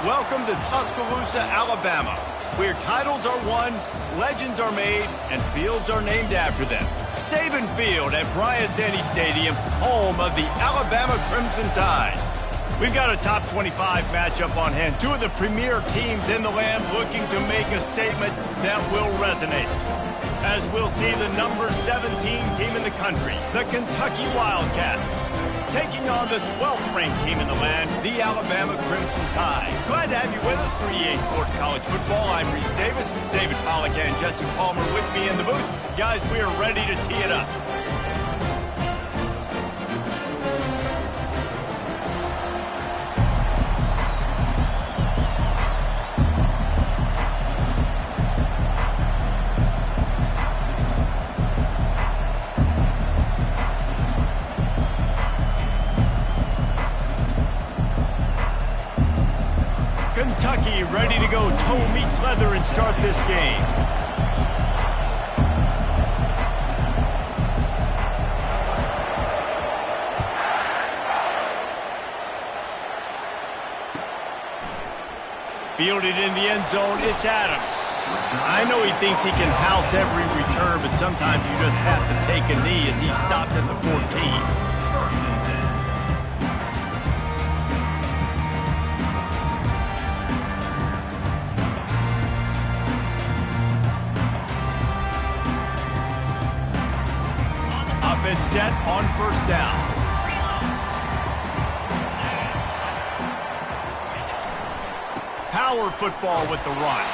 Welcome to Tuscaloosa, Alabama, where titles are won, legends are made, and fields are named after them. Saban Field at Bryant-Denny Stadium, home of the Alabama Crimson Tide. We've got a top 25 matchup on hand. Two of the premier teams in the land looking to make a statement that will resonate. As we'll see the number 17 team in the country, the Kentucky Wildcats, taking on the 12th ranked team in the land, the Alabama Crimson Tide. Glad to have you with us for EA Sports College Football. I'm Reese Davis, David Pollack and Jesse Palmer with me in the booth. Guys, we are ready to tee it up. Kentucky ready to go toe meets leather and start this game. Fielded in the end zone, it's Adams. I know he thinks he can house every return, but sometimes you just have to take a knee as he stopped at the 14. Offense set on first down. Power football with the run.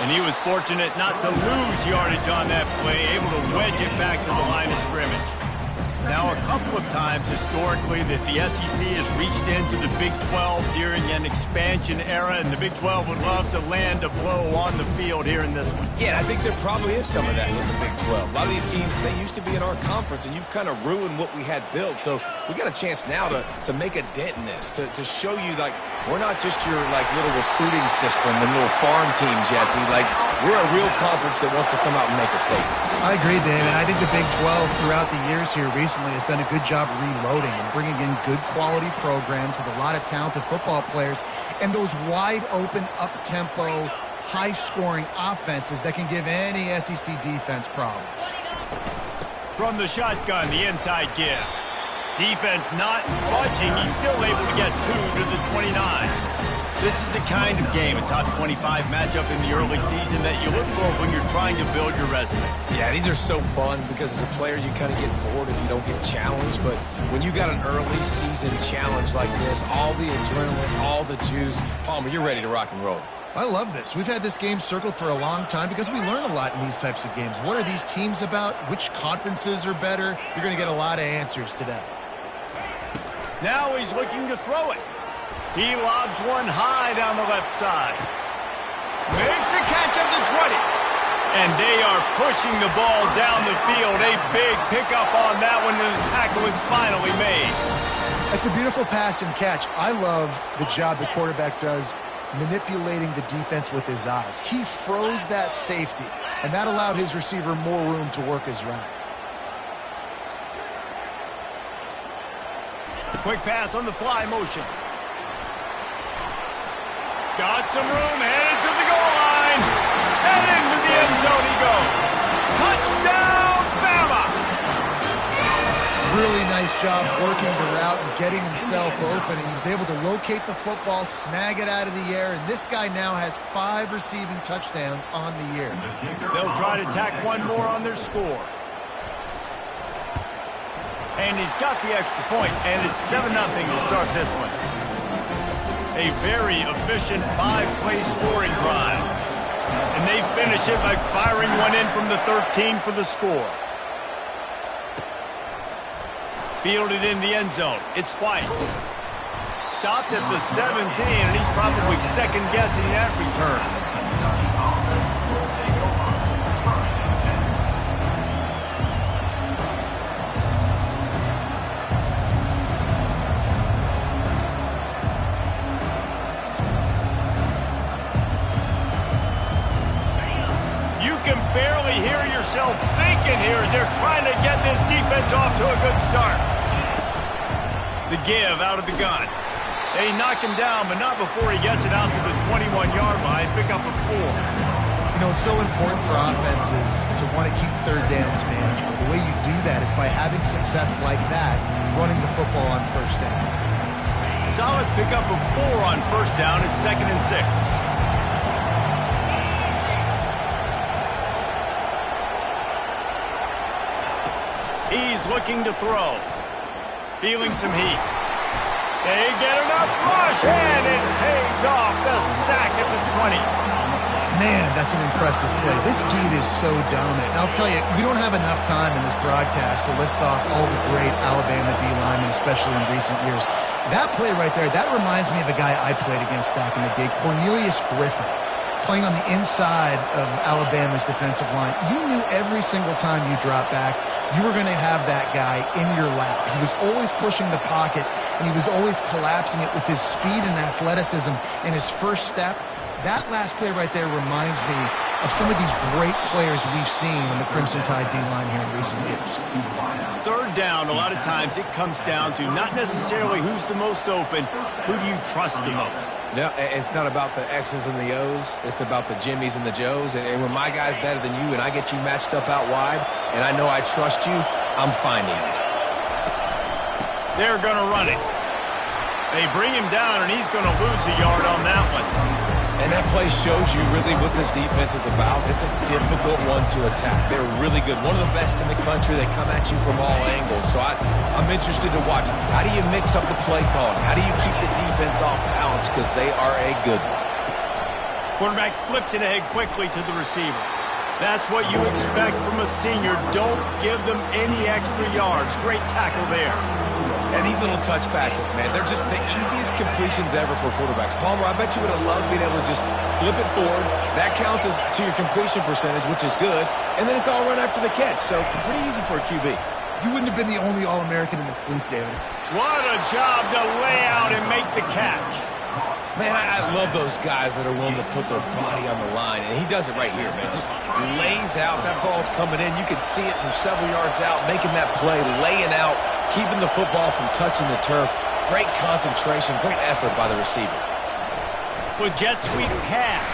And he was fortunate not to lose yardage on that play, able to wedge it back to the line of scrimmage. Now, a couple of times historically that the SEC has reached into the Big 12 during an expansion era, and the Big 12 would love to land a blow on the field here in this one. Yeah, I think there probably is some of that with the Big 12. A lot of these teams, they used to be in our conference, and you've kind of ruined what we had built. So we got a chance now to make a dent in this, to show you, like, we're not just your, like, little recruiting system and little farm team, Jesse. Like, we're a real conference that wants to come out and make a statement. I agree, David. I think the Big 12 throughout the years here recently has done a good job reloading and bringing in good quality programs with a lot of talented football players and those wide open, up-tempo, high-scoring offenses that can give any SEC defense problems. From the shotgun, the inside give. Defense not budging. He's still able to get 2 to the 29. This is the kind of game, a top 25 matchup in the early season that you look for when you're trying to build your resume. Yeah, these are so fun because as a player, you kind of get bored if you don't get challenged. But when you got an early season challenge like this, all the adrenaline, all the juice, Palmer, you're ready to rock and roll. I love this. We've had this game circled for a long time because we learn a lot in these types of games. What are these teams about? Which conferences are better? You're going to get a lot of answers today. Now he's looking to throw it. He lobs one high down the left side. Makes the catch at the 20. And they are pushing the ball down the field. A big pickup on that one, and the tackle is finally made. It's a beautiful pass and catch. I love the job the quarterback does manipulating the defense with his eyes. He froze that safety, and that allowed his receiver more room to work his route. Quick pass on the fly motion. Got some room, headed to the goal line. And into the end zone he goes. Touchdown, Bama! Really nice job working the route and getting himself open. He was able to locate the football, snag it out of the air, and this guy now has 5 receiving touchdowns on the year. They'll try to tack one more on their score. And he's got the extra point, and it's 7-0 to start this one. A very efficient 5-play scoring drive. And they finish it by firing one in from the 13 for the score. Fielded in the end zone. It's White. Stopped at the 17, and he's probably second-guessing that return. Barely hear yourself thinking here as they're trying to get this defense off to a good start. The give out of the gun. They knock him down, but not before he gets it out to the 21-yard line. Pick up a 4. You know, it's so important for offenses to want to keep third downs manageable. The way you do that is by having success like that, running the football on first down. Solid pickup of 4 on first down. It's 2nd and 6. He's looking to throw. Feeling some heat. They get enough rush, and it pays off. The sack at the 20. Man, that's an impressive play. This dude is so dominant. And I'll tell you, we don't have enough time in this broadcast to list off all the great Alabama D linemen, especially in recent years. That play right there, that reminds me of a guy I played against back in the day, Cornelius Griffin, playing on the inside of Alabama's defensive line. You knew every single time you dropped back, you were going to have that guy in your lap. He was always pushing the pocket, and he was always collapsing it with his speed and athleticism and his first step. That last play right there reminds me of some of these great players we've seen on the Crimson Tide D-line here in recent years. Third down, a lot of times it comes down to not necessarily who's the most open, who do you trust the most? No, it's not about the X's and the O's. It's about the Jimmies and the Joes. And when my guy's better than you and I get you matched up out wide and I know I trust you, I'm finding you. They're going to run it. They bring him down, and he's going to lose a yard on that one. And that play shows you really what this defense is about. It's a difficult one to attack. They're really good. One of the best in the country. They come at you from all angles. So I'm interested to watch. How do you mix up the play calling? How do you keep the defense off balance? Because they are a good one. Quarterback flips it ahead quickly to the receiver. That's what you expect from a senior. Don't give them any extra yards. Great tackle there. And these little touch passes, man, they're just the easiest completions ever for quarterbacks. Palmer, I bet you would have loved being able to just flip it forward. That counts as to your completion percentage, which is good. And then it's all run after the catch. So pretty easy for a QB. You wouldn't have been the only All-American in this booth, David. What a job to lay out and make the catch. Man, I love those guys that are willing to put their body on the line, and he does it right here, man. Just lays out. That ball's coming in. You can see it from several yards out, making that play, laying out, keeping the football from touching the turf. Great concentration, great effort by the receiver. With jet sweep pass.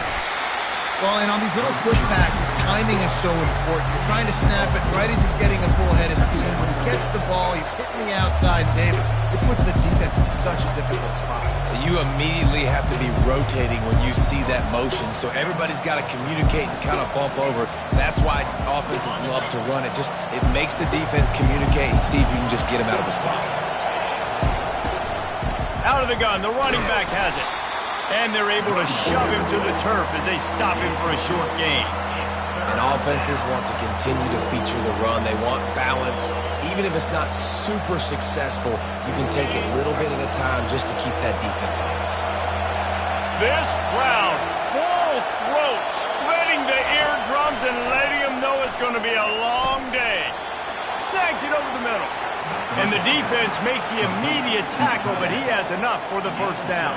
Well, and on these little push passes, timing is so important. You're trying to snap it right as he's getting a full head of steam. When he gets the ball, he's hitting the outside, David. It puts the defense in such a difficult spot. You immediately have to be rotating when you see that motion, so everybody's got to communicate and kind of bump over. That's why offenses love to run it. It makes the defense communicate and see if you can just get him out of the spot. Out of the gun, the running back has it. And they're able to shove him to the turf as they stop him for a short gain. And offenses want to continue to feature the run. They want balance. Even if it's not super successful, you can take it little bit at a time just to keep that defense honest. This crowd, full throat, splitting the eardrums and letting them know it's going to be a long day. Snags it over the middle. And the defense makes the immediate tackle, but he has enough for the first down.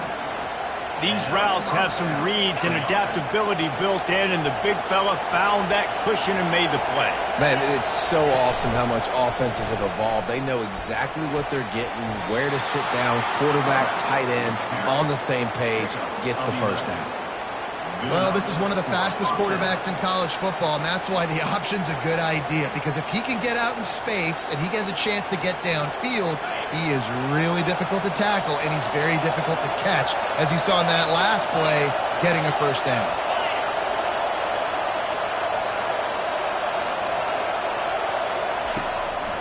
These routes have some reads and adaptability built in, and the big fella found that cushion and made the play. Man, it's so awesome how much offenses have evolved. They know exactly what they're getting, where to sit down, quarterback, tight end, on the same page, gets the first down. Well, this is one of the fastest quarterbacks in college football, and that's why the option's a good idea. Because if he can get out in space and he has a chance to get downfield, he is really difficult to tackle, and he's very difficult to catch, as you saw in that last play, getting a first down.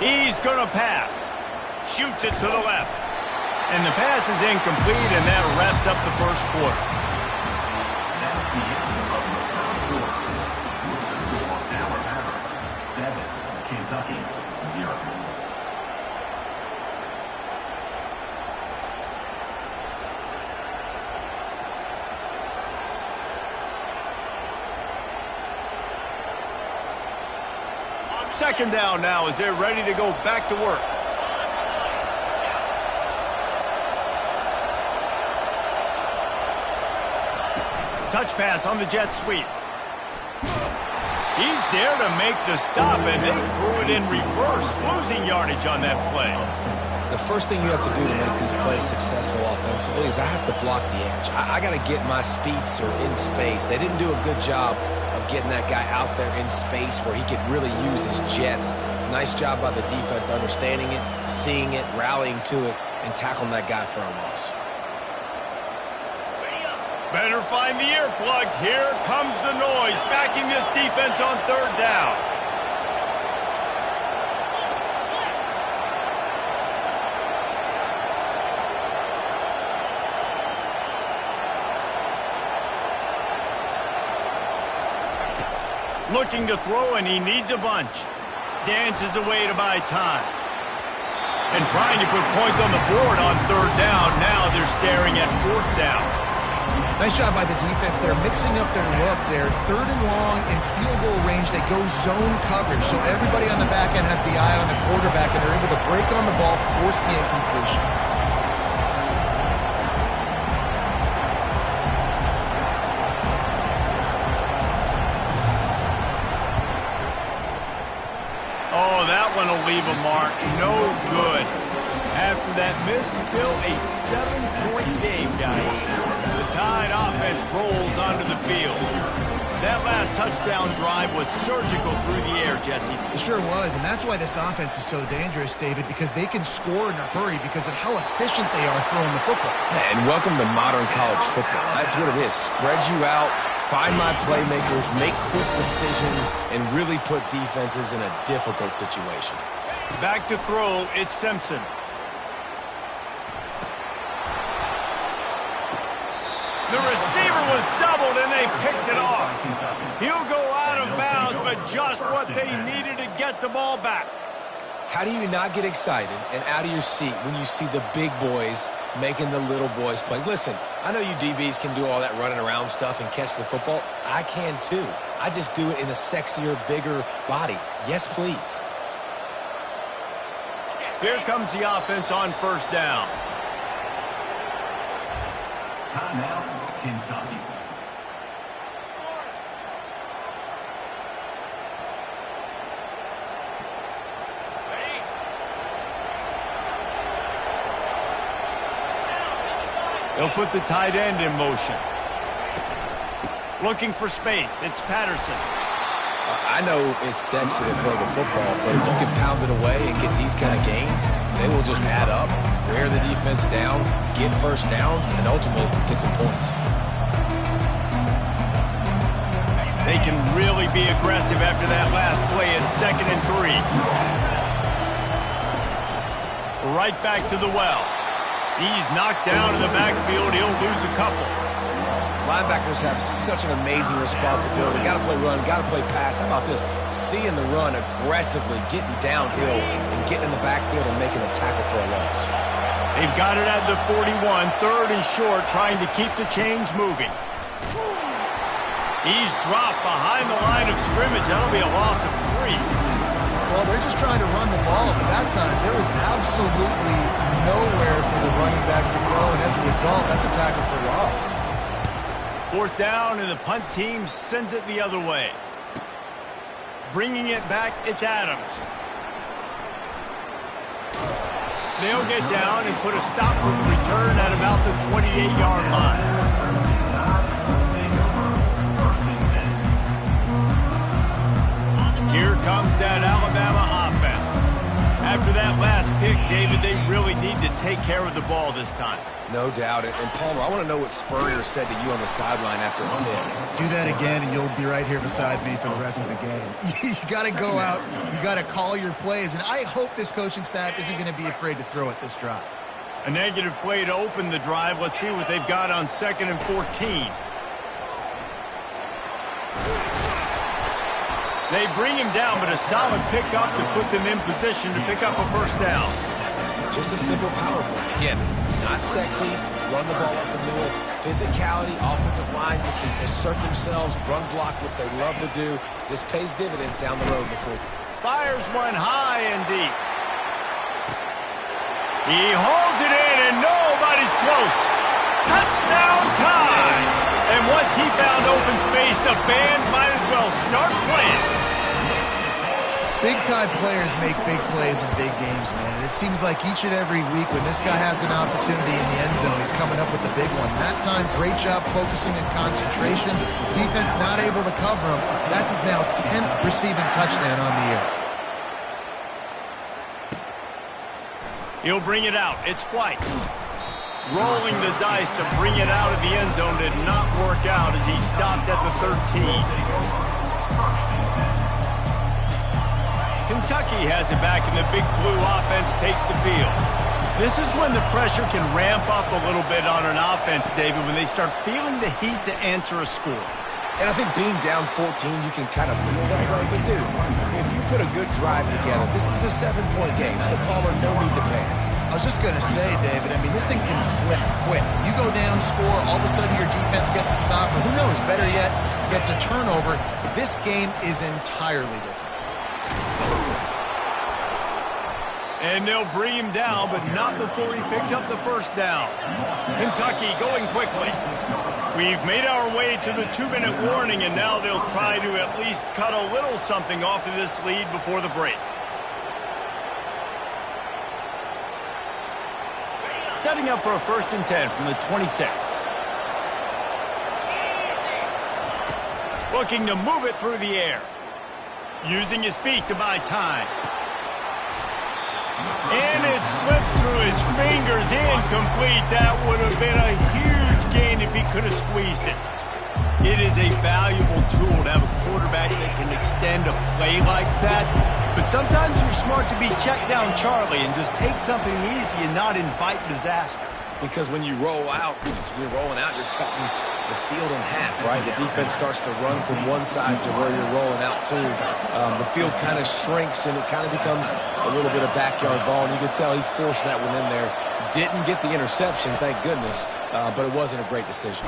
He's going to pass. Shoots it to the left. And the pass is incomplete, and that wraps up the first quarter. Second down now as they're ready to go back to work. Touch pass on the jet sweep. He's there to make the stop, and they threw it in reverse, losing yardage on that play. the first thing you have to do to make these plays successful offensively is I have to block the edge. I got to get my speedster in space. They didn't do a good job of getting that guy out there in space where he could really use his jets. Nice job by the defense understanding it, seeing it, rallying to it, and tackling that guy for a loss. Better find the earplugs. Here comes the noise, backing this defense on third down. Looking to throw, and he needs a bunch. Dances away to buy time. And trying to put points on the board on third down. Now they're staring at fourth down. Nice job by the defense. They're mixing up their look. They're third and long in field goal range. They go zone coverage. So everybody on the back end has the eye on the quarterback, and they're able to break on the ball, force the incompletion. Oh, that one will leave a mark. No good. After that miss, still a 7-point game, guys. The Tide offense rolls onto the field. That last touchdown drive was surgical through the air, Jesse. It sure was, and that's why this offense is so dangerous, David, because they can score in a hurry because of how efficient they are throwing the football. And welcome to modern college football. That's what it is. Spread you out, find my playmakers, make quick decisions, and really put defenses in a difficult situation. Back to throw, it's Simpson. The receiver was doubled, and they picked it off. He'll go out of bounds, but just what they needed to get the ball back. How do you not get excited and out of your seat when you see the big boys making the little boys play? Listen, I know you DBs can do all that running around stuff and catch the football. I can too. I just do it in a sexier, bigger body. Yes, please. Here comes the offense on first down. Timeout, Kentucky. They'll put the tight end in motion. Looking for space. It's Patterson. I know it's sexy to throw the football, but if you can pound it away and get these kind of gains, they will just add up, wear the defense down, get first downs, and ultimately get some points. They can really be aggressive after that last play at 2nd and 3. Right back to the well. He's knocked down in the backfield. He'll lose a couple. Linebackers have such an amazing responsibility. Got to play run, got to play pass. How about this? Seeing the run aggressively, getting downhill, and getting in the backfield and making a tackle for a loss. They've got it at the 41, 3rd and short, trying to keep the chains moving. He's dropped behind the line of scrimmage. That'll be a loss of 3. Well, they're just trying to run the ball, but that time there was absolutely nowhere for the running back to go, and as a result, that's a tackle for loss. 4th down, and the punt team sends it the other way. Bringing it back, it's Adams. They'll get down and put a stop to the return at about the 28-yard line. Here comes that Alabama offense. After that last pick, David, they really need to take care of the ball this time. No doubt. And Palmer, I want to know what Spurrier said to you on the sideline after a pick. Do that again, and you'll be right here beside me for the rest of the game. You got to go out. You got to call your plays, and I hope this coaching staff isn't going to be afraid to throw it this drive. A negative play to open the drive. Let's see what they've got on 2nd and 14. They bring him down, but a solid pickup to put them in position to pick up a first down. Just a simple power play. Again, not sexy, run the ball up the middle, physicality, offensive line, just to assert themselves, run block, which they love to do. This pays dividends down the road before. Fires one high and deep. He holds it in, and nobody's close. Touchdown Tide! And once he found open space, the band might as well start playing. Big-time players make big plays in big games, man. And it seems like each and every week when this guy has an opportunity in the end zone, he's coming up with the big one. That time, great job focusing and concentration. Defense not able to cover him. That's his now 10th receiving touchdown on the year. He'll bring it out. It's White. Rolling the dice to bring it out of the end zone did not work out as he stopped at the 13. Kentucky has it back, and the Big Blue offense takes the field. This is when the pressure can ramp up a little bit on an offense, David, when they start feeling the heat to answer a score. And I think being down 14, you can kind of feel that way. But, dude, if you put a good drive together, this is a 7-point game, so Palmer, no need to panic. I was just going to say, David, I mean, this thing can flip quick. You go down, score, all of a sudden your defense gets a stop, or who knows, better yet, gets a turnover. This game is entirely different. And they'll bring him down, but not before he picks up the first down. Kentucky going quickly. We've made our way to the 2-minute warning, and now they'll try to at least cut a little something off of this lead before the break. Setting up for a 1st and 10 from the 26. Looking to move it through the air. Using his feet to buy time. And it slips through his fingers, incomplete. That would have been a huge gain if he could have squeezed it. It is a valuable tool to have a quarterback that can extend a play like that. But sometimes you're smart to be check down Charlie and just take something easy and not invite disaster. Because when you roll out, you're rolling out, you're cutting the field in half, right? The defense starts to run from one side to where you're rolling out to. The field kind of shrinks, and it kind of becomes a little bit of backyard ball. And you can tell he forced that one in there. Didn't get the interception, thank goodness, but it wasn't a great decision.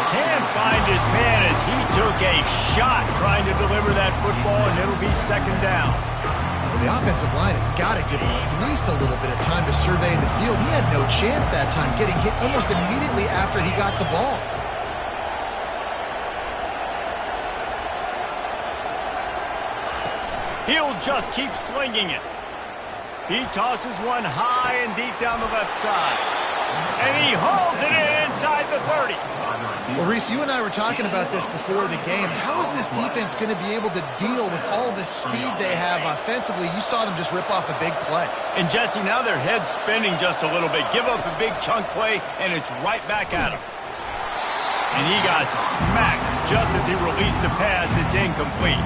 Can't find his man as he took a shot trying to deliver that football, and it'll be 2nd down. Well, the offensive line has got to give him at least a little bit of time to survey the field. He had no chance that time, getting hit almost immediately after he got the ball. He'll just keep slinging it. He tosses one high and deep down the left side. And he hauls it in inside the 30. Well, Reese, you and I were talking about this before the game. How is this defense going to be able to deal with all the speed they have offensively? You saw them just rip off a big play. And, Jesse, now their head's spinning just a little bit. Give up a big chunk play, and it's right back at him. And he got smacked just as he released the pass. It's incomplete.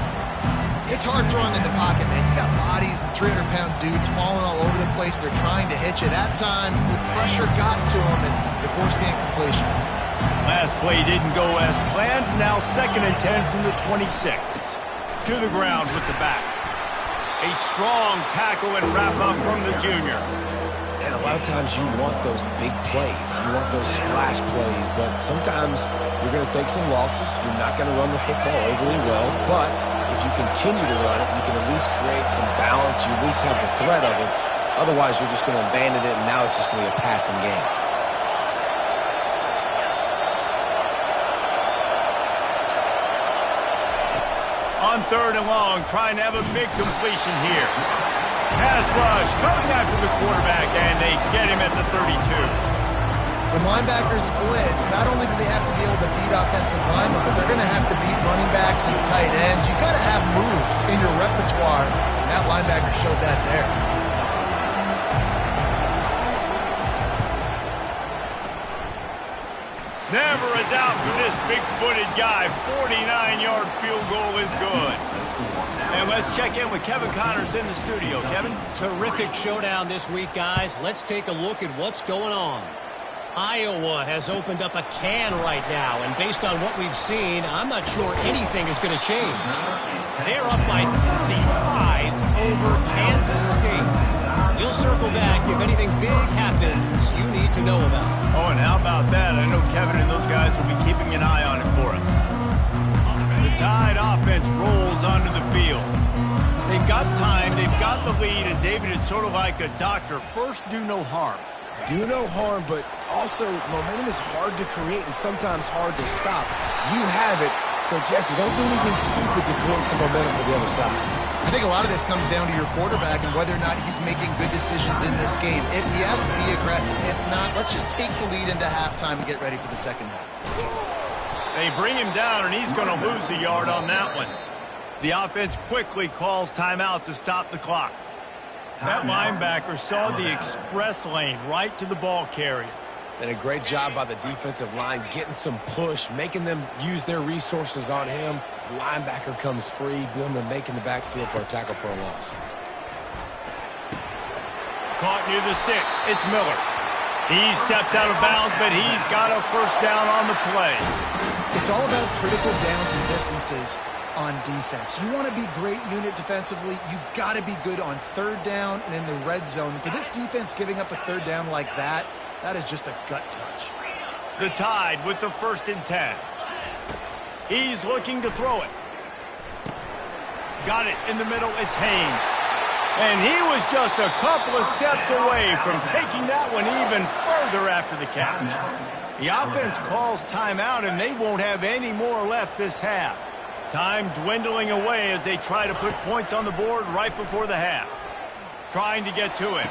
It's hard throwing in the pocket, man. You got bodies and 300-pound dudes falling all over the place. They're trying to hit you. That time, the pressure got to him, and they forced the incompletion. Last play didn't go as planned. Now 2nd and 10 from the 26. To the ground with the back. A strong tackle and wrap-up from the junior. And a lot of times you want those big plays. You want those splash plays. But sometimes you're going to take some losses. You're not going to run the football overly well. But if you continue to run it, you can at least create some balance. You at least have the threat of it. Otherwise, you're just going to abandon it, and now it's just going to be a passing game. On 3rd and long, trying to have a big completion here. Pass rush, coming after the quarterback, and they get him at the 32. When linebackers blitz, not only do they have to be able to beat offensive linemen, but they're going to have to beat running backs and tight ends. You've got to have moves in your repertoire, and that linebacker showed that there. Never a doubt for this big-footed guy. 49-yard field goal is good. And let's check in with Kevin Connors in the studio. Kevin? Terrific showdown this week, guys. Let's take a look at what's going on. Iowa has opened up a can right now, and based on what we've seen, I'm not sure anything is going to change. They're up by 35 over Kansas State. We'll circle back if anything big happens you need to know about. Oh, and how about that? I know Kevin and those guys will be keeping an eye on it for us. The Tide offense rolls onto the field. They've got time, they've got the lead, and David is sort of like a doctor. First, do no harm. Do no harm, but also momentum is hard to create and sometimes hard to stop. You have it. So, Jesse, don't do anything stupid to create some momentum for the other side. I think a lot of this comes down to your quarterback and whether or not he's making good decisions in this game. If he has to be aggressive, if not, let's just take the lead into halftime and get ready for the second half. They bring him down, and he's going to lose a yard on that one. The offense quickly calls timeout to stop the clock. That linebacker saw the express lane right to the ball carrier. And a great job by the defensive line getting some push, making them use their resources on him. Linebacker comes free, boom, and making the backfield for a tackle for a loss. Caught near the sticks. It's Miller. He steps out of bounds, but he's got a first down on the play. It's all about critical downs and distances on defense. You want to be great unit defensively, you've got to be good on third down and in the red zone. For this defense giving up a third down like that, that is just a gut punch. The Tide with the 1st and 10. He's looking to throw it. Got it in the middle. It's Haynes. And he was just a couple of steps away from taking that one even further after the catch. The offense calls timeout, and they won't have any more left this half. Time dwindling away as they try to put points on the board right before the half. Trying to get to him.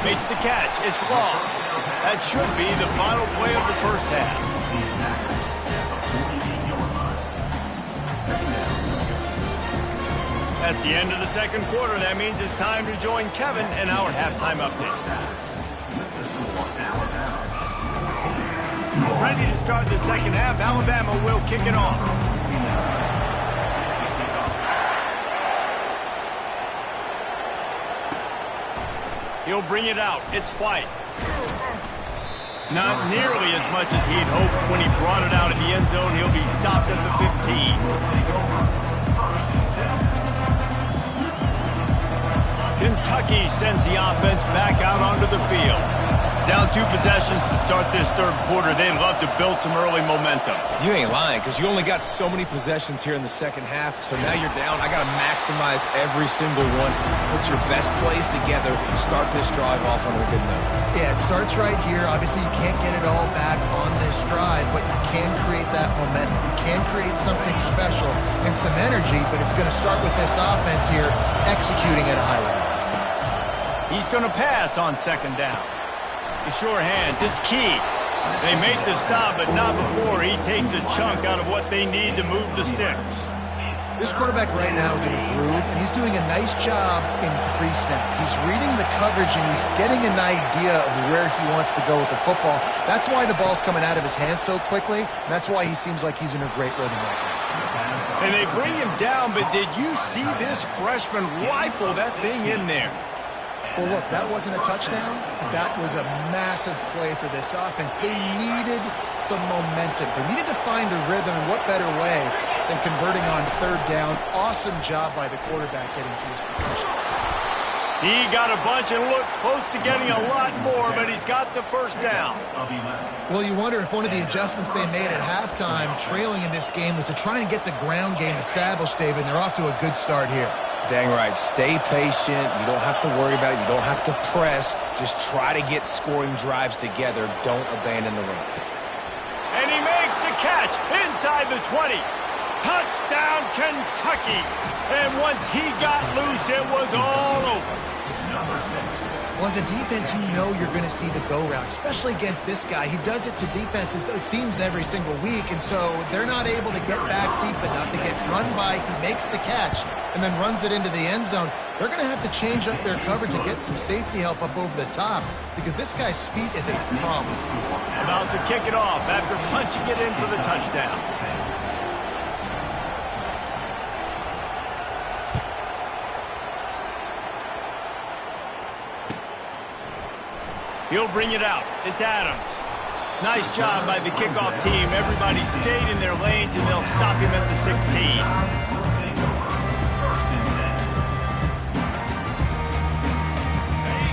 Makes the catch. It's long. That should be the final play of the first half. That's the end of the second quarter. That means it's time to join Kevin in our halftime update. Ready to start the second half. Alabama will kick it off. He'll bring it out. It's White. Not nearly as much as he'd hoped when he brought it out in the end zone. He'll be stopped at the 15. Kentucky sends the offense back out onto the field. Down 2 possessions to start this third quarter. They'd love to build some early momentum. You ain't lying, because you only got so many possessions here in the second half, so now you're down. I got to maximize every single one. Put your best plays together. Start this drive off on a good note. Yeah, it starts right here. Obviously, you can't get it all back on this drive, but you can create that momentum. You can create something special and some energy, but it's going to start with this offense here executing at a high level. He's going to pass on second down. The sure hands, it's key. They make the stop, but not before he takes a chunk out of what they need to move the sticks. This quarterback right now is in a groove, and he's doing a nice job in pre-snap. He's reading the coverage, and he's getting an idea of where he wants to go with the football. That's why the ball's coming out of his hands so quickly, and that's why he seems like he's in a great rhythm right now. And they bring him down, but did you see this freshman rifle that thing in there? Well, look, that wasn't a touchdown, but that was a massive play for this offense. They needed some momentum. They needed to find a rhythm, and what better way than converting on third down. Awesome job by the quarterback getting to his position. He got a bunch and looked close to getting a lot more, but he's got the first down. Well, you wonder if one of the adjustments they made at halftime, trailing in this game, was to try and get the ground game established, David, and they're off to a good start here. Dang right. Stay patient. You don't have to worry about it. You don't have to press. Just try to get scoring drives together. Don't abandon the run. And he makes the catch inside the 20. Touchdown, Kentucky. And once he got loose, it was all over. Well, as a defense, you know you're going to see the go route, especially against this guy. He does it to defenses, it seems, every single week, and so they're not able to get back deep enough to get run by. He makes the catch and then runs it into the end zone. They're going to have to change up their coverage and get some safety help up over the top because this guy's speed is a problem. About to kick it off after punching it in for the touchdown. He'll bring it out. It's Adams. Nice job by the kickoff team. Everybody stayed in their lanes, and they'll stop him at the 16.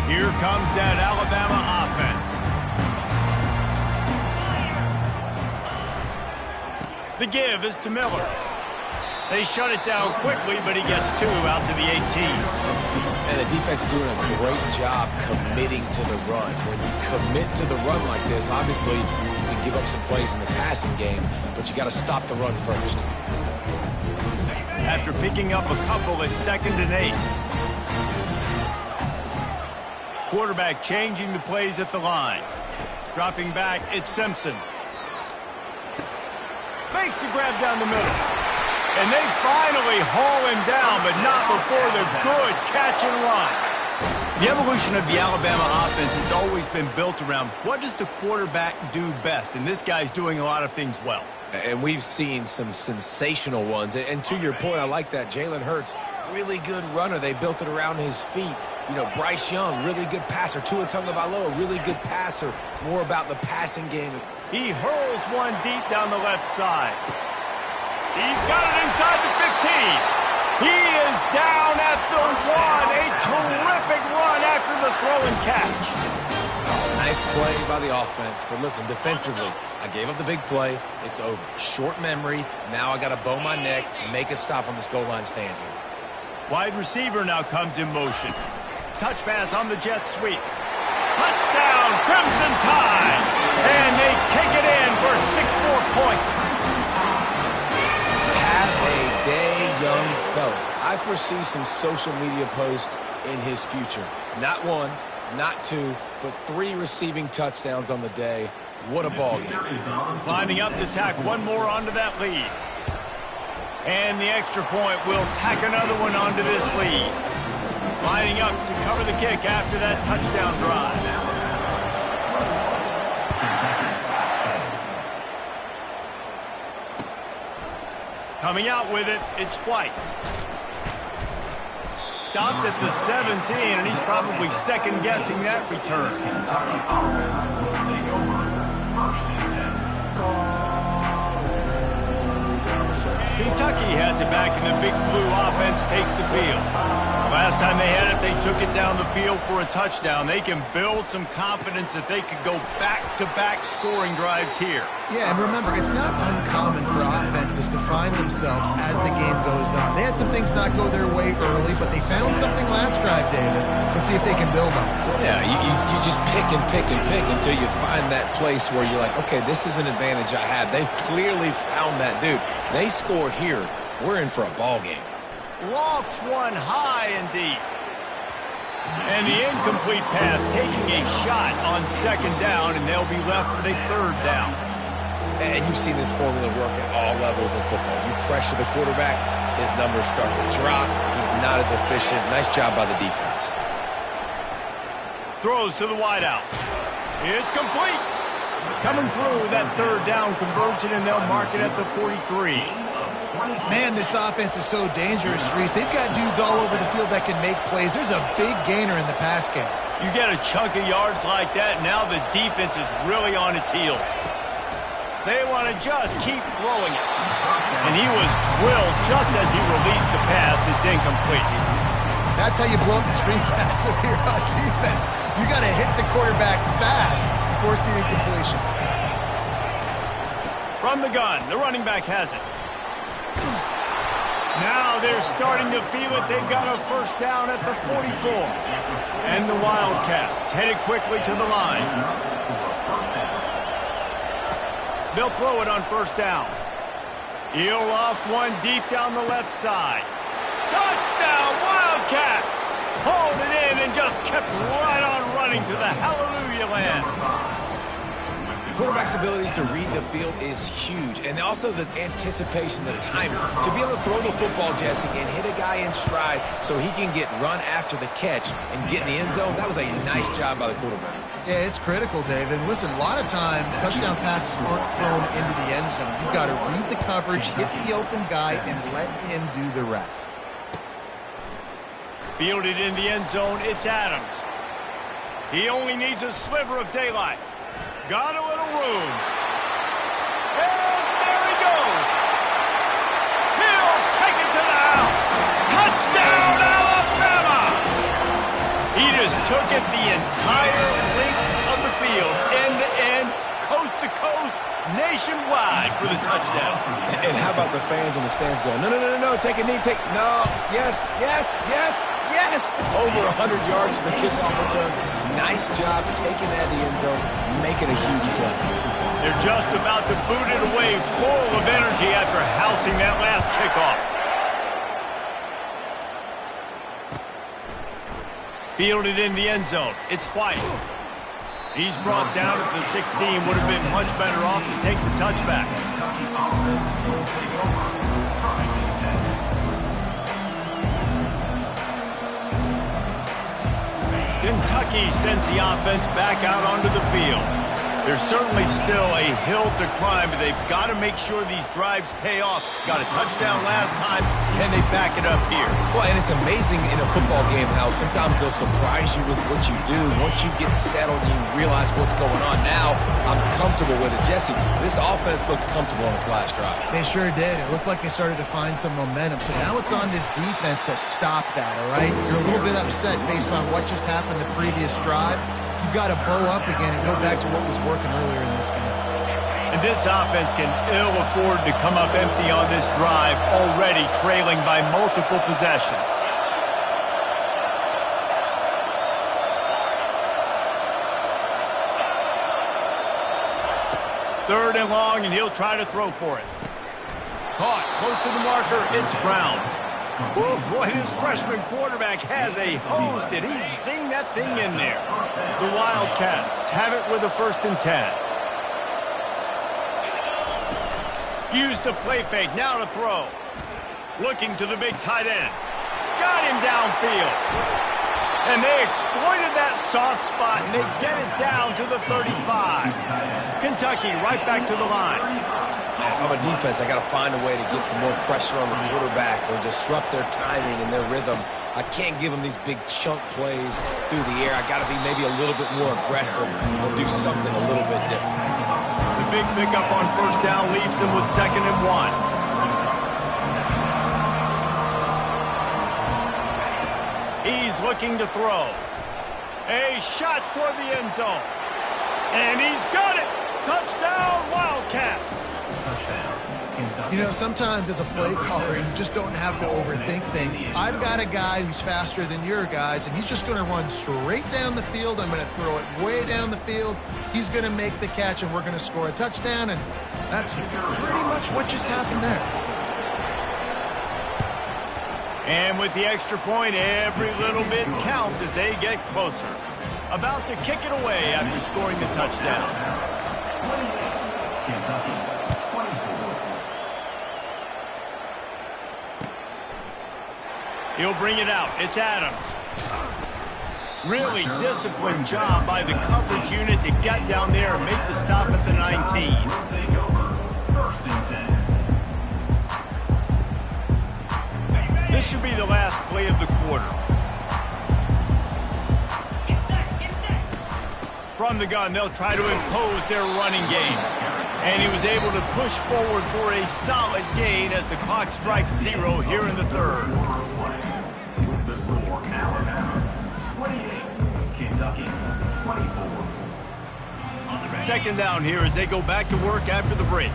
Here comes that Alabama offense. The give is to Miller. They shut it down quickly, but he gets 2 out to the 18. And the defense is doing a great job committing to the run. When you commit to the run like this, obviously you can give up some plays in the passing game, but but you got to stop the run first. After picking up a couple at 2nd and 8. Quarterback changing the plays at the line. Dropping back, it's Simpson. Makes the grab down the middle. And they finally haul him down, but not before the good catch and run. The evolution of the Alabama offense has always been built around what does the quarterback do best, and this guy's doing a lot of things well. And we've seen some sensational ones. And to your point, I like that. Jalen Hurts, really good runner. They built it around his feet. You know, Bryce Young, really good passer. Tua Tagovailoa, really good passer. More about the passing game. He hurls one deep down the left side. He's got it inside the 15. He is down at the 1. A terrific run after the throw and catch. Oh, nice play by the offense. But listen, defensively, I gave up the big play. It's over. Short memory. Now I got to bow my neck, make a stop on this goal line stand here. Wide receiver now comes in motion. Touch pass on the jet sweep. Touchdown, Crimson Tide. And they take it in for 6 more points. Have a day, young fella. I foresee some social media posts in his future. Not 1, not 2, but 3 receiving touchdowns on the day. What a ball game. Lining up to tack one more onto that lead. And the extra point will tack another one onto this lead. Lining up to cover the kick after that touchdown drive. Coming out with it, it's White. Stopped at the 17, and he's probably second-guessing that return. Kentucky has it back, and the big blue offense takes the field. Last time they had it, they took it down the field for a touchdown. They can build some confidence that they could go back-to-back scoring drives here. Yeah, and remember, it's not uncommon for offenses to find themselves as the game goes on. They had some things not go their way early, but they found something last drive, David. Let's see if they can build on it. Yeah, you just pick and pick and pick until you find that place where you're like, okay, this is an advantage I have. They've clearly found that, dude. They score here, we're in for a ball game. Lofts one high and deep. And the incomplete pass taking a shot on 2nd down, and they'll be left with a 3rd down. And you've seen this formula work at all levels of football. You pressure the quarterback, his numbers start to drop. He's not as efficient. Nice job by the defense. Throws to the wideout. It's complete. Coming through that 3rd down conversion, and they'll mark it at the 43. Man, this offense is so dangerous, Reese. They've got dudes all over the field that can make plays. There's a big gainer in the pass game. You get a chunk of yards like that, now the defense is really on its heels. They want to just keep throwing it. And he was drilled just as he released the pass. It's incomplete. That's how you blow up the screen pass if you're on defense. You got to hit the quarterback fast and force the incompletion. From the gun, the running back has it. Now they're starting to feel it. They've got a 1st down at the 44. And the Wildcats headed quickly to the line. They'll throw it on 1st down. He'll loft one deep down the left side. Touchdown, Wildcats! Hauled it in and just kept right on running to the hallelujah land. Quarterback's abilities to read the field is huge. And also the anticipation, the timing. To be able to throw the football, Jesse, and hit a guy in stride so he can get run after the catch and get in the end zone, that was a nice job by the quarterback. Yeah, it's critical, David. Listen, a lot of times touchdown passes aren't thrown into the end zone. You've got to read the coverage, hit the open guy, and let him do the rest. Fielded in the end zone, it's Adams. He only needs a sliver of daylight. Got a little room. And there he goes. He'll take it to the house. Touchdown, Alabama! He just took it the entire length of the field, end-to-end, coast-to-coast, nationwide for the touchdown. And how about the fans in the stands going, no, take a knee, no, yes. Over 100 yards for the kickoff return. Nice job taking that to the end zone, making a huge play. They're just about to boot it away, full of energy after housing that last kickoff. Fielded in the end zone. It's White. He's brought down at the 16. Would have been much better off to take the touchback. Kentucky sends the offense back out onto the field. There's certainly still a hill to climb, but they've got to make sure these drives pay off. Got a touchdown last time. Can they back it up here? Well, and it's amazing in a football game how sometimes they'll surprise you with what you do. Once you get settled, you realize what's going on. Now, I'm comfortable with it. Jesse, this offense looked comfortable on its last drive. They sure did. It looked like they started to find some momentum. So now it's on this defense to stop that, all right? You're a little bit upset based on what just happened the previous drive. You've got to bow up again and go back to what was working earlier in this game. And this offense can ill afford to come up empty on this drive, already trailing by multiple possessions. Third and long, and he'll try to throw for it. Caught, close to the marker, it's Brown. Oh, boy, this freshman quarterback has a hose. Did he zing that thing in there? The Wildcats have it with a 1st and 10. Use the play fake, now to throw. Looking to the big tight end. Got him downfield. And they exploited that soft spot, and they get it down to the 35. Kentucky right back to the line. If I'm a defense, I got to find a way to get some more pressure on the quarterback or disrupt their timing and their rhythm. I can't give them these big chunk plays through the air. I got to be maybe a little bit more aggressive or do something a little bit different. The big pickup on 1st down leaves them with 2nd and 1. He's looking to throw. A shot toward the end zone. And he's got it. Touchdown, Wildcats. You know, sometimes as a play caller, you just don't have to overthink things. I've got a guy who's faster than your guys, and he's just going to run straight down the field. I'm going to throw it way down the field. He's going to make the catch, and we're going to score a touchdown, and that's pretty much what just happened there. And with the extra point, every little bit counts as they get closer. About to kick it away after scoring the touchdown. He'll bring it out. It's Adams. Really disciplined job by the coverage unit to get down there and make the stop at the 19. This should be the last play of the quarter. From the gun, they'll try to impose their running game. And he was able to push forward for a solid gain as the clock strikes 0 here in the 3rd. The score, Alabama 28, Kentucky 24. 2nd down here as they go back to work after the break.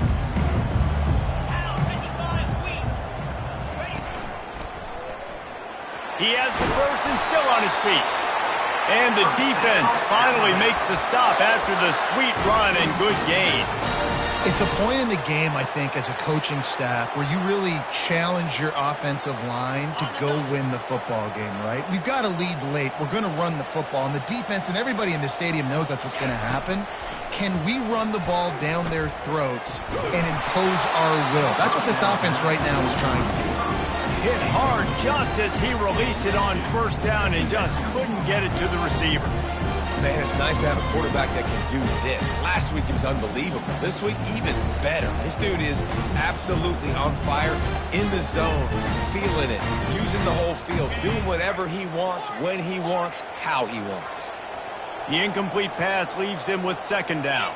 He has the 1st and still on his feet. And the defense finally makes the stop after the sweet run and good gain. It's a point in the game, I think, as a coaching staff where you really challenge your offensive line to go win the football game, right? We've got to lead late. We're going to run the football. And the defense and everybody in the stadium knows that's what's going to happen. Can we run the ball down their throats and impose our will? That's what this offense right now is trying to do. Hit hard just as he released it on 1st down and just couldn't get it to the receiver. Man, it's nice to have a quarterback that can do this. Last week, he was unbelievable. This week, even better. This dude is absolutely on fire, in the zone, feeling it, using the whole field, doing whatever he wants, when he wants, how he wants. The incomplete pass leaves him with 2nd down.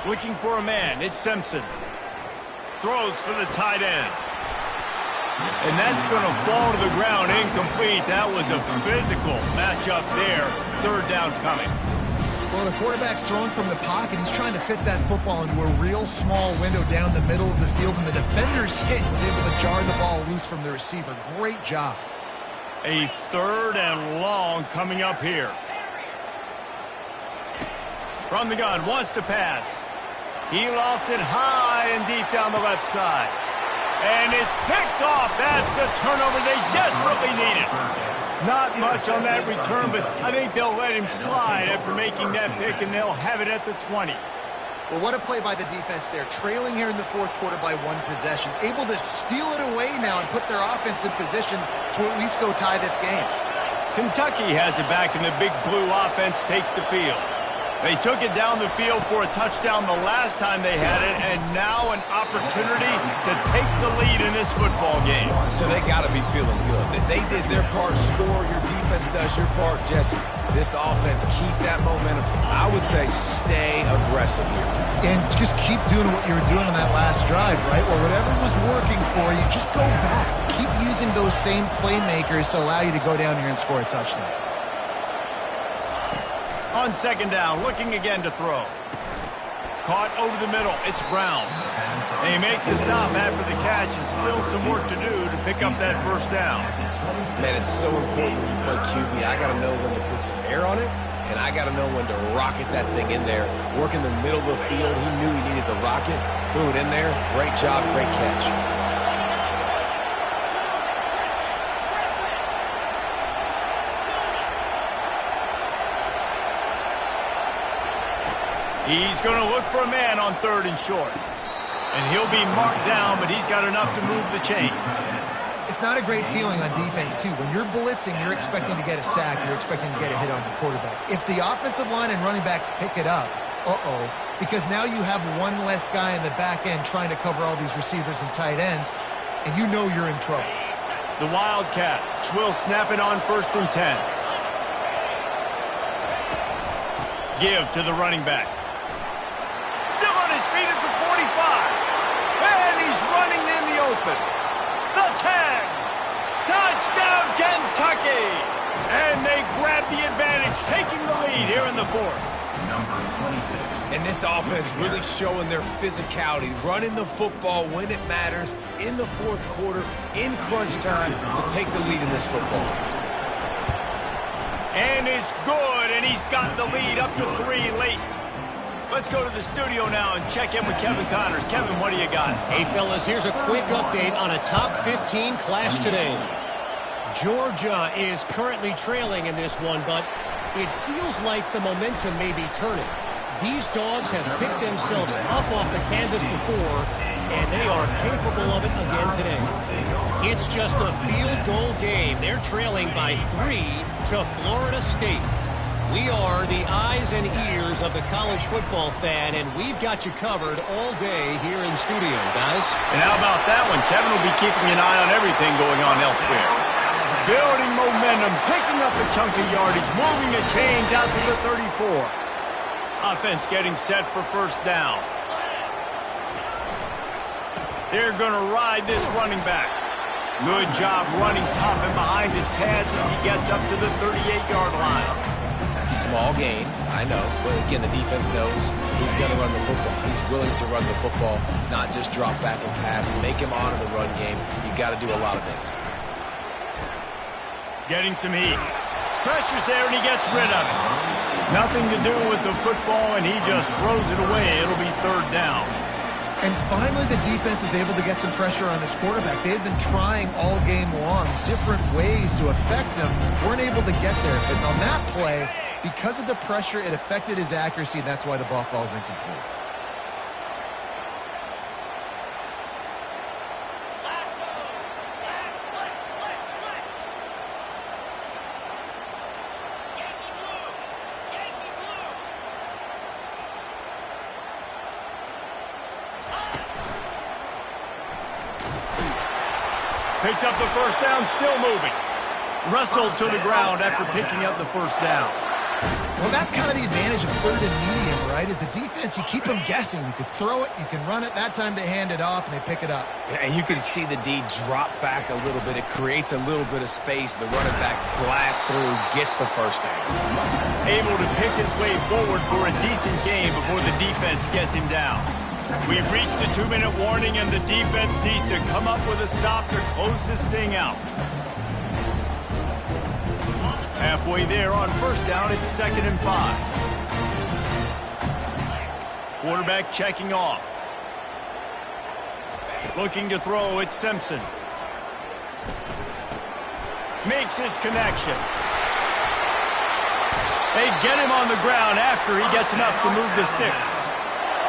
Looking for a man, it's Simpson. Throws for the tight end. And that's going to fall to the ground incomplete. That was a physical matchup there. 3rd down coming. Well, the quarterback's throwing from the pocket. He's trying to fit that football into a real small window down the middle of the field, and the defender's hit was able to jar the ball loose from the receiver. Great job. A 3rd and long coming up here. From the gun, wants to pass. He lofts it high and deep down the left side. And it's picked off. That's the turnover they desperately needed. Not much on that return, but I think they'll let him slide after making that pick, and they'll have it at the 20. Well, what a play by the defense there. Trailing here in the fourth quarter by one possession. Able to steal it away now and put their offense in position to at least go tie this game. Kentucky has it back, and the big blue offense takes the field. They took it down the field for a touchdown the last time they had it, and now an opportunity to take the lead in this football game. So they got to be feeling good. That they did their part, score, your defense does your part, Jesse. This offense, keep that momentum. I would say stay aggressive here. And just keep doing what you were doing on that last drive, right? Well, whatever was working for you, just go back. Keep using those same playmakers to allow you to go down here and score a touchdown. On second down, looking again to throw. Caught over the middle. It's Brown. They make the stop after the catch, and still some work to do to pick up that first down. Man, it's so important when you play QB. I got to know when to put some air on it, and I got to know when to rocket that thing in there. Work in the middle of the field. He knew he needed the rocket. Threw it in there. Great job, great catch. He's going to look for a man on third and short. And he'll be marked down, but he's got enough to move the chains. It's not a great feeling on defense, too. When you're blitzing, you're expecting to get a sack. You're expecting to get a hit on the quarterback. If the offensive line and running backs pick it up, because now you have one less guy in the back end trying to cover all these receivers and tight ends, and you know you're in trouble. The Wildcats will snap it on 1st and 10. Give to the running back. Still on his feet at the 45. And he's running in the open. The tag. Touchdown, Kentucky. And they grab the advantage, taking the lead here in the fourth. And this offense really showing their physicality, running the football when it matters, in the fourth quarter, in crunch time, to take the lead in this football game. And it's good, and he's got the lead up to 3 late. Let's go to the studio now and check in with Kevin Connors. Kevin, what do you got? Hey, fellas, here's a quick update on a top 15 clash today. Georgia is currently trailing in this one, but it feels like the momentum may be turning. These dogs have picked themselves up off the canvas before, and they are capable of it again today. It's just a field goal game. They're trailing by 3 to Florida State. We are the eyes and ears of the college football fan, and we've got you covered all day here in studio, guys. And how about that one? Kevin will be keeping an eye on everything going on elsewhere. Building momentum, picking up a chunk of yardage, moving the chains out to the 34. Offense getting set for first down. They're going to ride this running back. Good job running tough and behind his pads as he gets up to the 38-yard line. Small gain, I know, but again, the defense knows he's going to run the football. He's willing to run the football, not just drop back and pass, make him honor the run game. You got to do a lot of this. Getting some heat. Pressure's there, and he gets rid of it. Nothing to do with the football, and he just throws it away. It'll be third down. And finally, the defense is able to get some pressure on this quarterback. They had been trying all game long different ways to affect him. Weren't able to get there. But on that play, because of the pressure, it affected his accuracy, and that's why the ball falls incomplete. Picks up the first down, still moving. Wrestled to the ground after picking up the first down. Well, that's kind of the advantage of third and medium, right? Is the defense, you keep them guessing. You could throw it, you can run it. That time they hand it off, and they pick it up. And you can see the D drop back a little bit. It creates a little bit of space. The running back blasts through, gets the first down. Able to pick his way forward for a decent game before the defense gets him down. We've reached the 2-minute warning, and the defense needs to come up with a stop to close this thing out. Halfway there on first down, it's 2nd and 5. quarterback checking off. Looking to throw, it's Simpson. Makes his connection. They get him on the ground after he gets enough to move the sticks.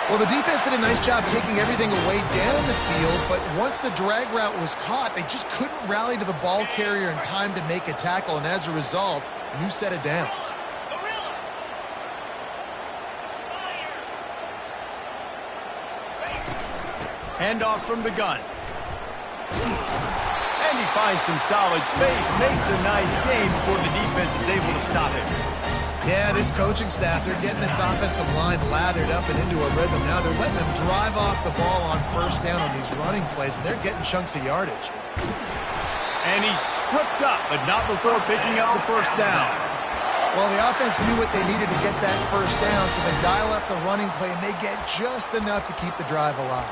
Well, the defense did a nice job taking everything away down the field, but once the drag route was caught, they just couldn't rally to the ball carrier in time to make a tackle, and as a result, new set of downs. Handoff from the gun. And he finds some solid space, makes a nice gain before the defense is able to stop him. Yeah, this coaching staff, they're getting this offensive line lathered up and into a rhythm. Now they're letting them drive off the ball on first down on these running plays, and they're getting chunks of yardage. And he's tripped up, but not before picking up the first down. Well, the offense knew what they needed to get that first down, so they dial up the running play, and they get just enough to keep the drive alive.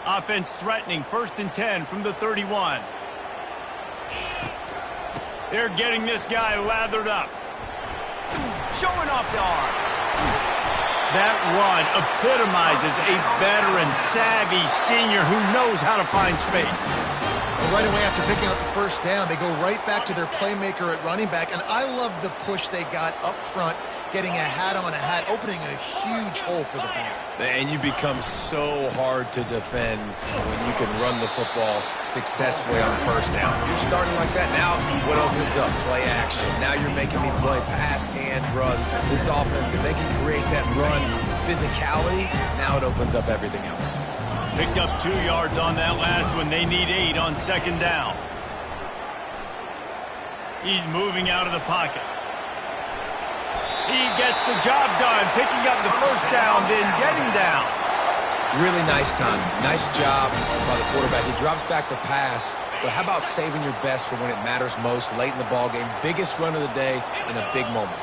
Offense threatening, 1st and 10 from the 31. They're getting this guy lathered up. Showing off the arm. That run epitomizes a veteran, savvy senior who knows how to find space. Well, right away after picking up the first down, they go right back to their playmaker at running back, and I love the push they got up front, getting a hat on a hat, opening a huge hole for the back. And you become so hard to defend when you can run the football successfully on first down. You're starting like that. Now what opens up? Play action. Now you're making me play pass and run. This offense, if they can create that run physicality, now it opens up everything else. Picked up 2 yards on that last one. They need 8 on 2nd down. He's moving out of the pocket. He gets the job done, picking up the first down, then getting down. Really nice time. Nice job by the quarterback. He drops back to pass, but how about saving your best for when it matters most, late in the ballgame? Biggest run of the day in a big moment.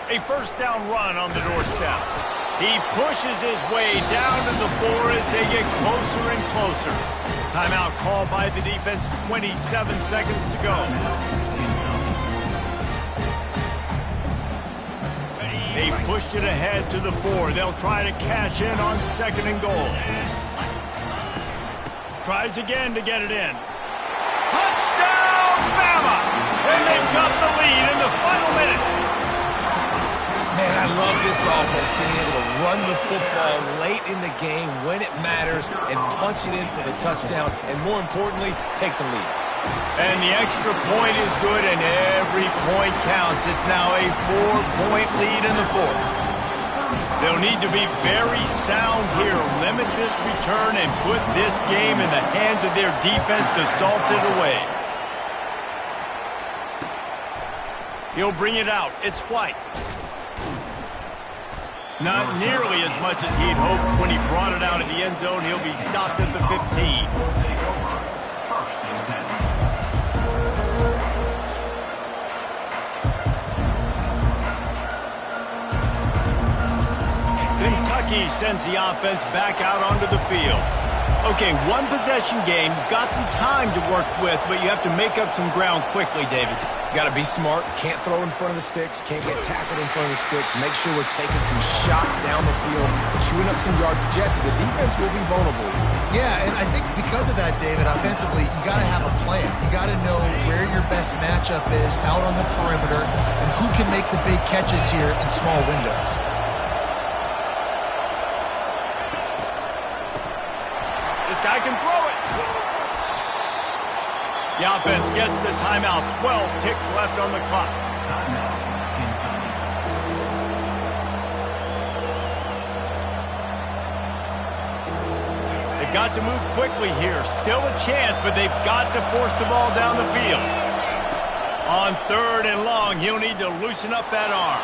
A first down run on the doorstep. He pushes his way down to the 4 as they get closer and closer. Timeout called by the defense, 27 seconds to go. They pushed it ahead to the 4. They'll try to cash in on 2nd and goal. Tries again to get it in. Touchdown, Bama! And they've got the lead in the final minute. Man, I love this offense, being able to run the football late in the game when it matters and punch it in for the touchdown, and more importantly, take the lead. And the extra point is good, and every point counts. It's now a 4-point lead in the 4th. They'll need to be very sound here, limit this return, and put this game in the hands of their defense to salt it away. He'll bring it out. It's White. Not nearly as much as he'd hoped when he brought it out of the end zone. He'll be stopped at the 15. Kentucky sends the offense back out onto the field. Okay, 1 possession game. You've got some time to work with, but you have to make up some ground quickly, David. Got to be smart. Can't throw in front of the sticks. Can't get tackled in front of the sticks. Make sure we're taking some shots down the field, chewing up some yards. Jesse, the defense will be vulnerable here. Yeah, and I think because of that, David, offensively, you got to have a plan. You got to know where your best matchup is out on the perimeter and who can make the big catches here in small windows. This guy can throw it. The offense gets the timeout. 12 ticks left on the clock. They've got to move quickly here. Still a chance, but they've got to force the ball down the field. On 3rd and long, he'll need to loosen up that arm.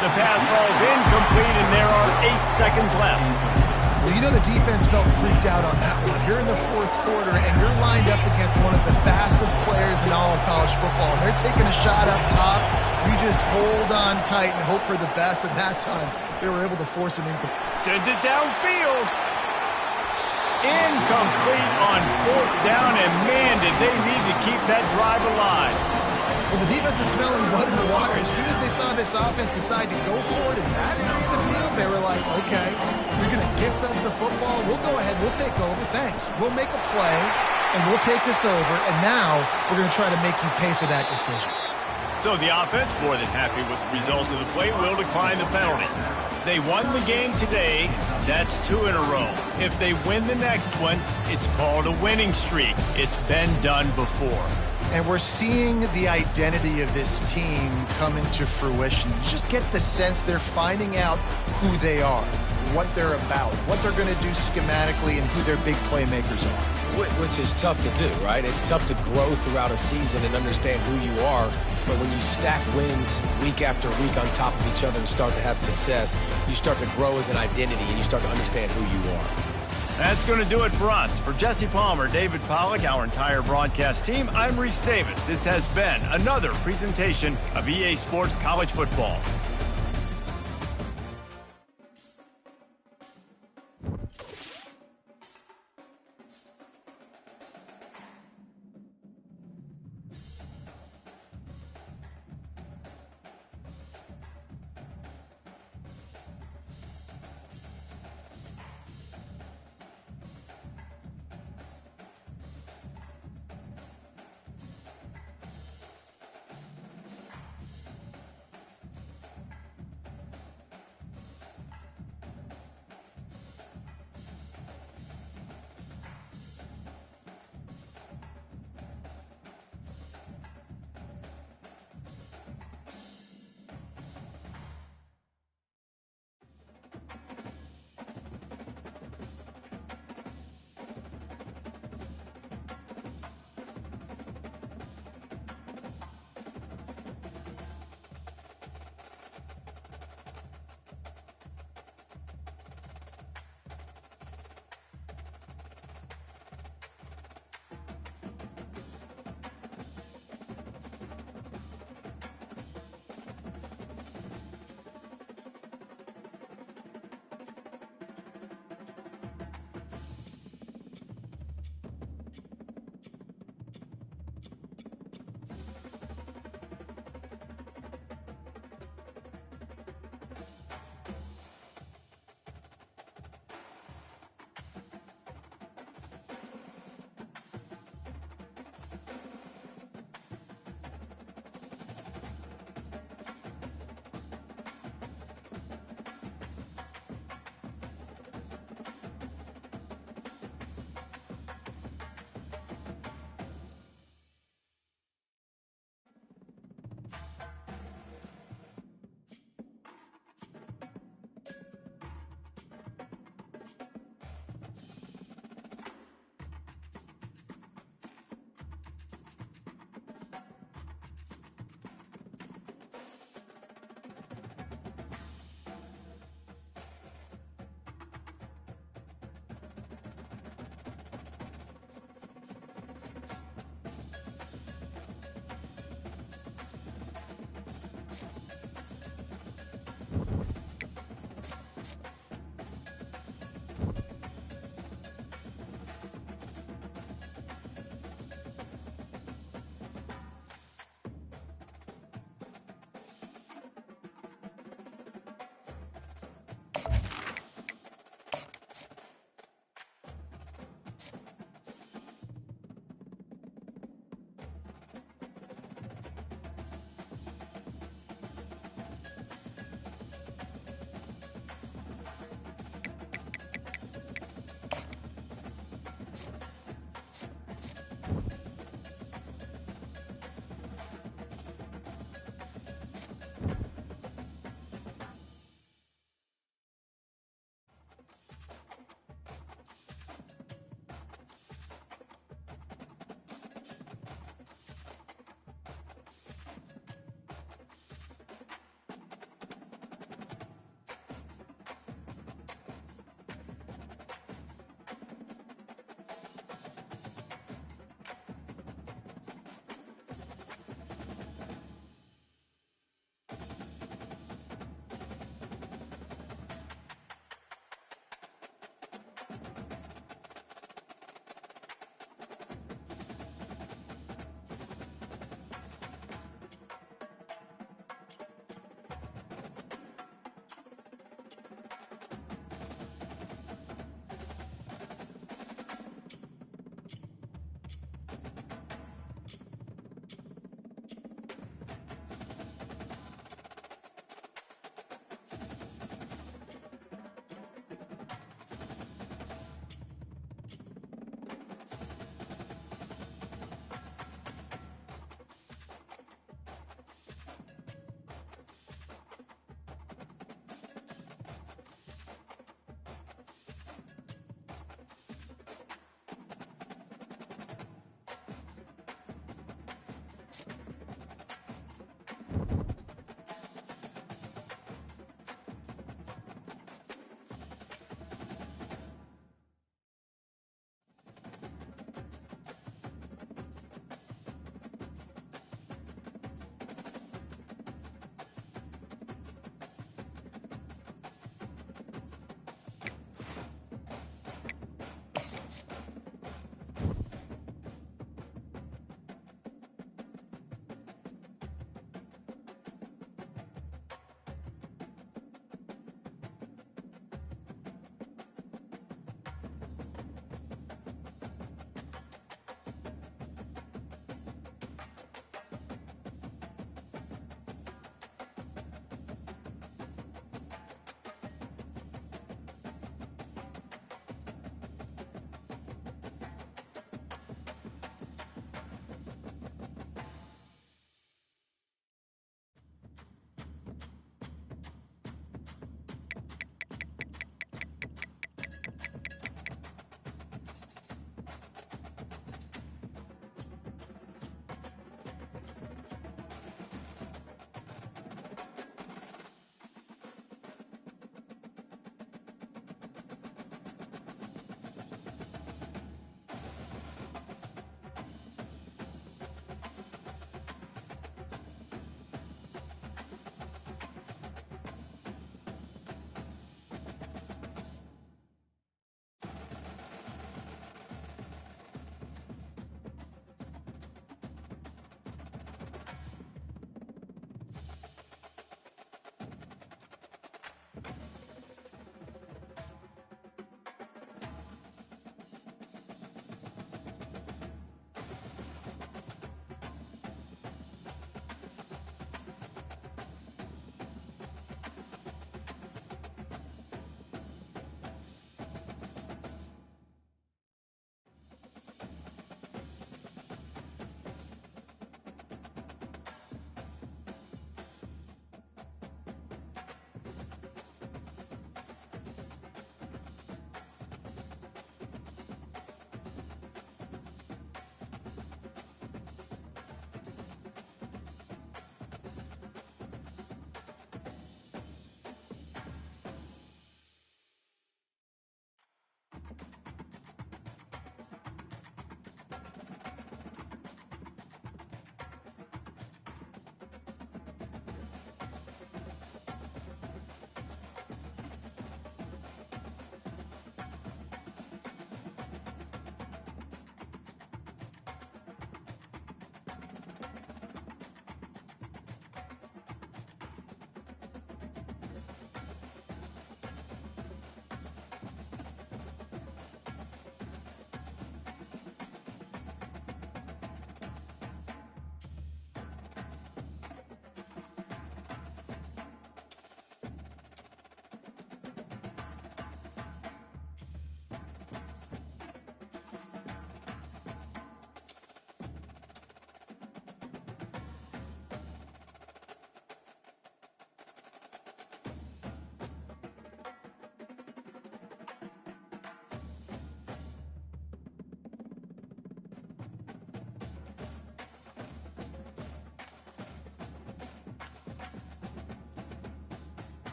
The pass falls incomplete, and there are 8 seconds left. Well, you know the defense felt freaked out on that one. You're in the 4th quarter, and you're lined up against one of the fastest players in all of college football. And they're taking a shot up top. You just hold on tight and hope for the best. And that time, they were able to force an incomplete. Sends it downfield. Incomplete on 4th down, and man, did they need to keep that drive alive. Well, the defense is smelling blood in the water. As soon as they saw this offense decide to go for it in that area of the field, they were like, okay, you're going to gift us the football. We'll go ahead. We'll take over. Thanks. We'll make a play, and we'll take this over. And now we're going to try to make you pay for that decision. So the offense, more than happy with the result of the play, will decline the penalty. They won the game today. That's 2 in a row. If they win the next one, it's called a winning streak. It's been done before. And we're seeing the identity of this team come into fruition. You just get the sense they're finding out who they are, what they're about, what they're going to do schematically, and who their big playmakers are. Which is tough to do, right? It's tough to grow throughout a season and understand who you are. But when you stack wins week after week on top of each other and start to have success, you start to grow as an identity and you start to understand who you are. That's going to do it for us. For Jesse Palmer, David Pollack, our entire broadcast team, I'm Reese Davis. This has been another presentation of EA Sports College Football.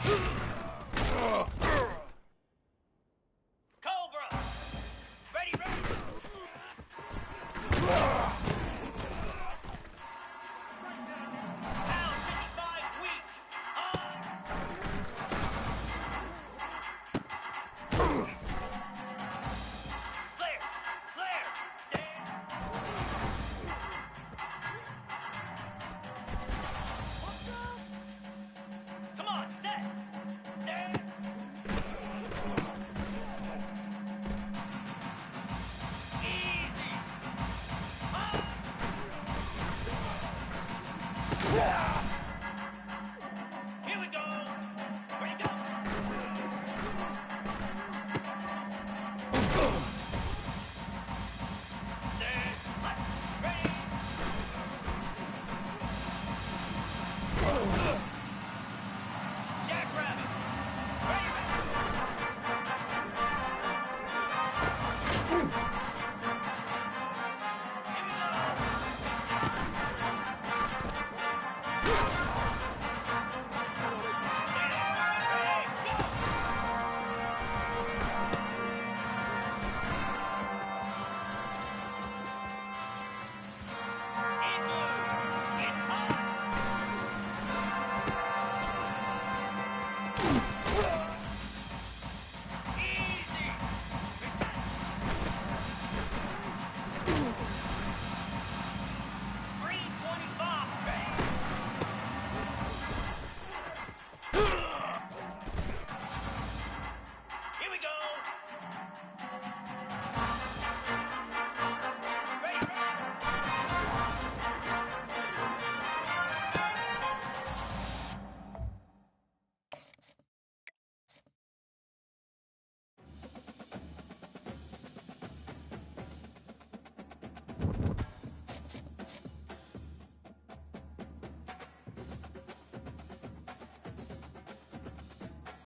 it.